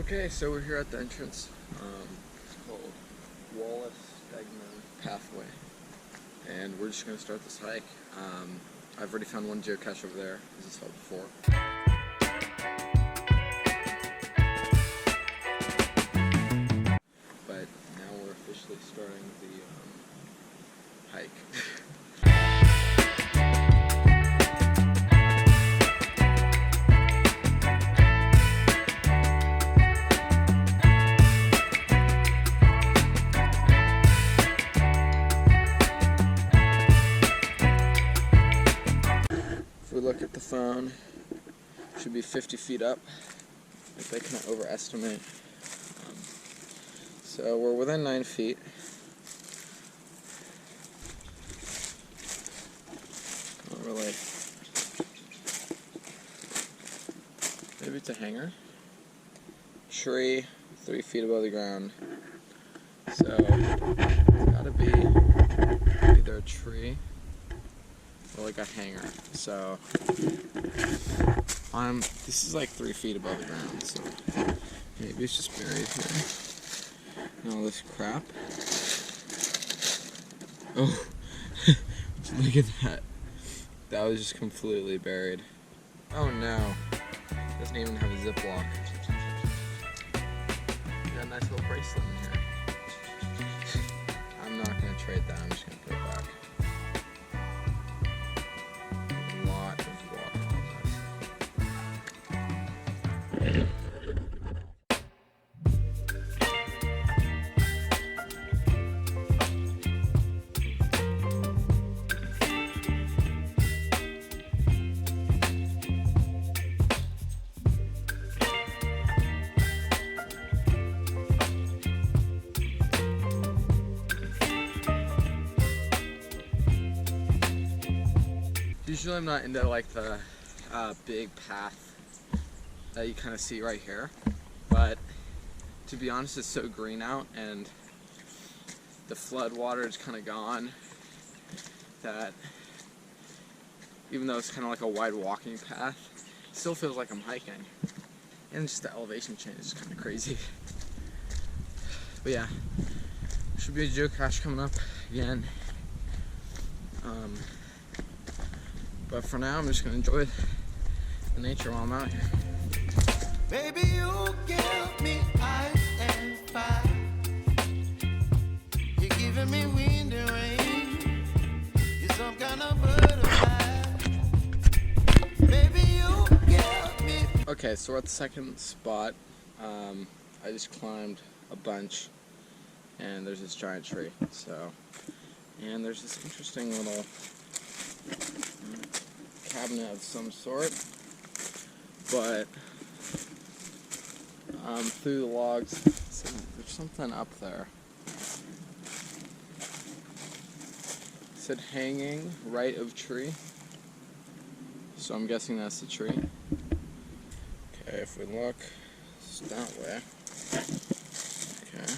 Okay, so we're here at the entrance. It's called Wallace Stegner Pathway, and we're just going to start this hike. I've already found one geocache over there, as I saw before. But now we're officially starting the hike. If we look at the phone, it should be 50 feet up, if they can't overestimate. So we're within 9 feet. Not really. Maybe it's a hanger. Tree, 3 feet above the ground. So it's gotta be either a tree or like a hanger. So this is like 3 feet above the ground, so maybe it's just buried here. And all this crap. Oh, look at that. That was just completely buried. Oh no. Doesn't even have a ziplock. Got a nice little bracelet in here. I'm not gonna trade that, I'm just gonna put it back. Usually I'm not into like the big path that you kind of see right here, but to be honest, it's so green out and the flood water is kind of gone that even though it's kind of like a wide walking path, it still feels like I'm hiking. And just the elevation change is kind of crazy. But yeah, should be a geocache coming up again. But for now, I'm just gonna enjoy the nature while I'm out here. Baby, you give me ice and fire. You're giving me wind and rain. You're some kind of butterfly. Baby, you give me. Okay, so we're at the second spot. I just climbed a bunch, and there's this giant tree. And there's this interesting little cabinet of some sort, but through the logs, there's something up there. It said hanging right of tree, so I'm guessing that's the tree. Okay, if we look, it's that way. Okay.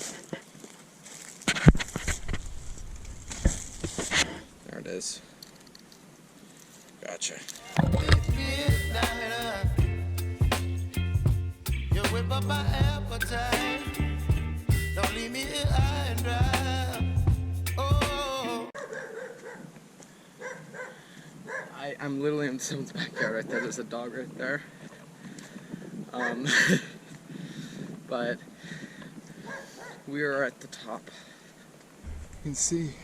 There it is. Gotcha. You whip up my appetite. Don't leave me here high and dry. Oh. I'm literally in someone's backyard right there. There's a dog right there. But we are at the top. You can see.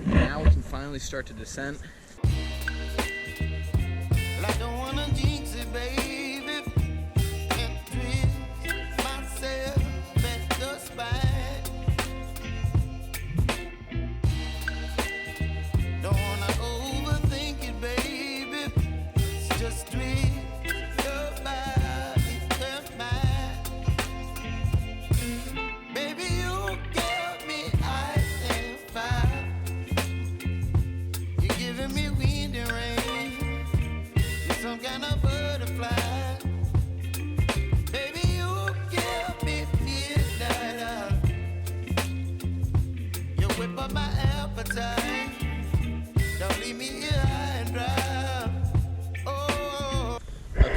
Now we can finally start to descend. I don't wanna jinx it, baby. And twist myself at the spine. Don't wanna overthink it, baby. It's just twist your body and mine. Baby, you give me ice and fire. You're giving me wind and rain. You're some kind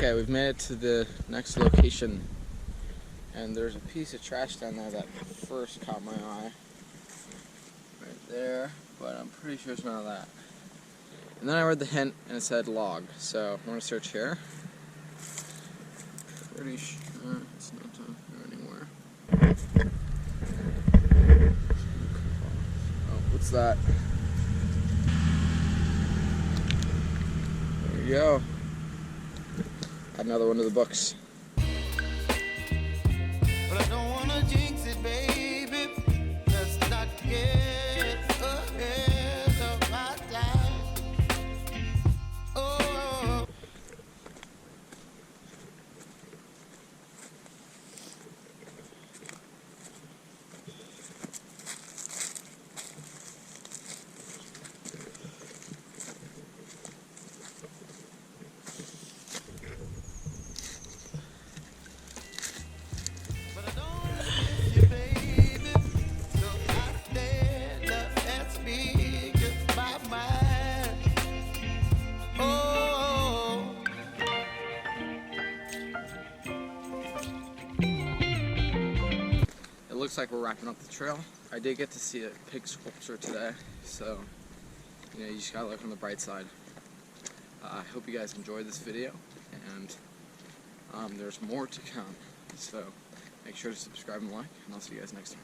Okay, we've made it to the next location, and there's a piece of trash down there that first caught my eye. Right there, but I'm pretty sure it's none of that. And then I read the hint, and it said log, so I'm going to search here. Pretty sure it's not down here anymore. Oh, what's that? There we go. Add another one to the books. But I don't wanna jinx it, baby. Let's not get ahead of my time. Oh. But I don't miss you, baby. So I stand up and speak just my mind. Oh. It looks like we're wrapping up the trail. I did get to see a pig sculpture today, so you just gotta look on the bright side. I hope you guys enjoyed this video, and there's more to come. So make sure to subscribe and like, and I'll see you guys next time.